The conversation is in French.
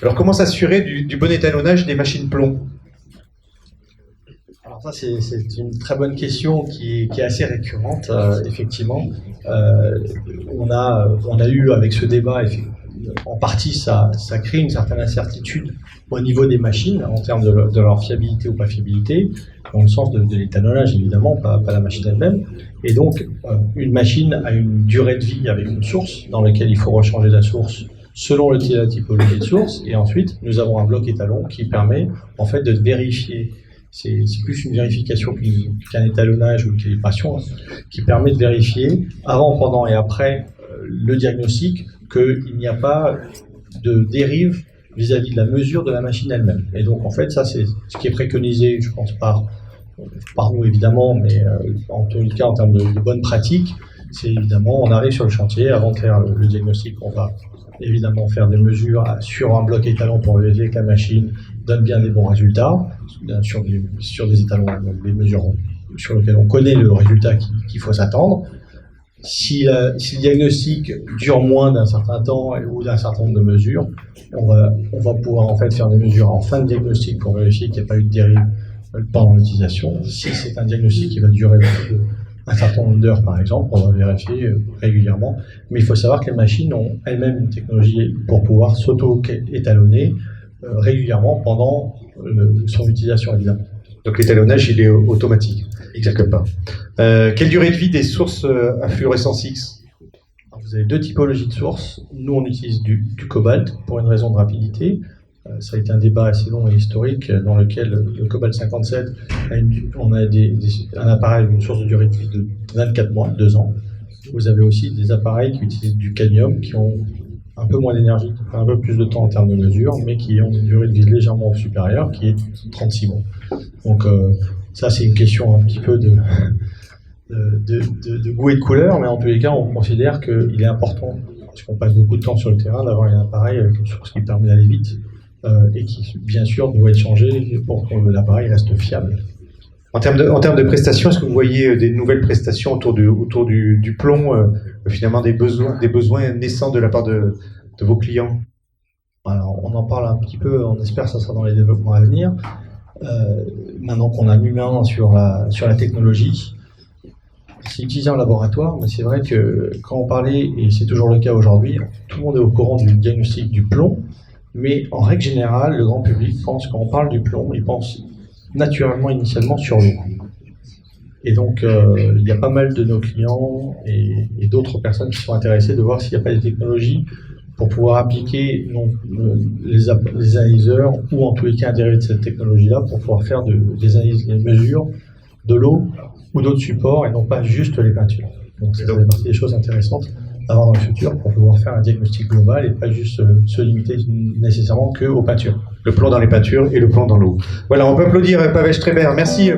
Alors comment s'assurer du bon étalonnage des machines plomb? Alors ça, c'est une très bonne question qui est assez récurrente, effectivement. On a eu avec ce débat, en partie, ça crée une certaine incertitude au niveau des machines en termes de leur fiabilité ou pas fiabilité, dans le sens de l'étalonnage évidemment, pas la machine elle-même. Et donc, une machine a une durée de vie avec une source dans laquelle il faut rechanger la source selon la typologie de source. Et ensuite, nous avons un bloc étalon qui permet en fait de vérifier. C'est plus une vérification qu'un étalonnage ou une calibration, hein, qui permet de vérifier avant, pendant et après le diagnostic qu'il n'y a pas de dérive vis-à-vis de la mesure de la machine elle-même. Et donc en fait, ça c'est ce qui est préconisé, je pense, par nous évidemment, mais en tous les cas en termes de bonnes pratiques, c'est évidemment, on arrive sur le chantier, avant de faire le diagnostic, on va évidemment faire des mesures sur un bloc étalon pour vérifier que la machine donne bien des bons résultats, sur des étalons, des mesures sur lesquelles on connaît le résultat qu'il faut s'attendre. Si le diagnostic dure moins d'un certain temps ou d'un certain nombre de mesures, on va pouvoir en fait faire des mesures en fin de diagnostic pour vérifier qu'il n'y a pas eu de dérive pendant l'utilisation. Si c'est un diagnostic qui va durer un certain nombre d'heures, par exemple, on va vérifier régulièrement. Mais il faut savoir que les machines ont elles-mêmes une technologie pour pouvoir s'auto-étalonner régulièrement pendant son utilisation, évidemment. Donc l'étalonnage, il est automatique, quelque part. Quelle durée de vie des sources à fluorescence X? Alors, vous avez deux typologies de sources. Nous, on utilise du cobalt pour une raison de rapidité. Ça a été un débat assez long et historique dans lequel le cobalt 57, on a un appareil avec une source de durée de vie de 24 mois, 2 ans. Vous avez aussi des appareils qui utilisent du cadmium, qui ont un peu moins d'énergie, qui prennent un peu plus de temps en termes de mesure, mais qui ont une durée de vie légèrement supérieure, qui est 36 mois. Donc ça, c'est une question un petit peu de goût et de couleur, mais en tous les cas, on considère qu'il est important, parce qu'on passe beaucoup de temps sur le terrain, d'avoir un appareil avec une source qui permet d'aller vite, et qui, bien sûr, doit être changé pour que l'appareil reste fiable. En termes de prestations, est-ce que vous voyez des nouvelles prestations autour du plomb, finalement des besoins naissants de la part de vos clients? Alors, on en parle un petit peu, on espère que ça sera dans les développements à venir. Maintenant qu'on a mis main sur la technologie, c'est utilisé en laboratoire, mais c'est vrai que quand on parlait, et c'est toujours le cas aujourd'hui, tout le monde est au courant du diagnostic du plomb, mais en règle générale, le grand public pense, quand on parle du plomb, il pense naturellement, initialement, sur l'eau. Et donc, il y a pas mal de nos clients et d'autres personnes qui sont intéressées de voir s'il n'y a pas des technologies pour pouvoir appliquer les analyseurs ou en tous les cas un dérivé de cette technologie-là pour pouvoir faire des analyses, des mesures de l'eau ou d'autres supports et non pas juste les peintures. Donc, ça fait partie des choses intéressantes à avoir dans le futur pour pouvoir faire un diagnostic global et pas juste se limiter nécessairement qu'aux peintures. Le plomb dans les peintures et le plomb dans l'eau. Voilà, on peut applaudir Pavel Streber. Merci.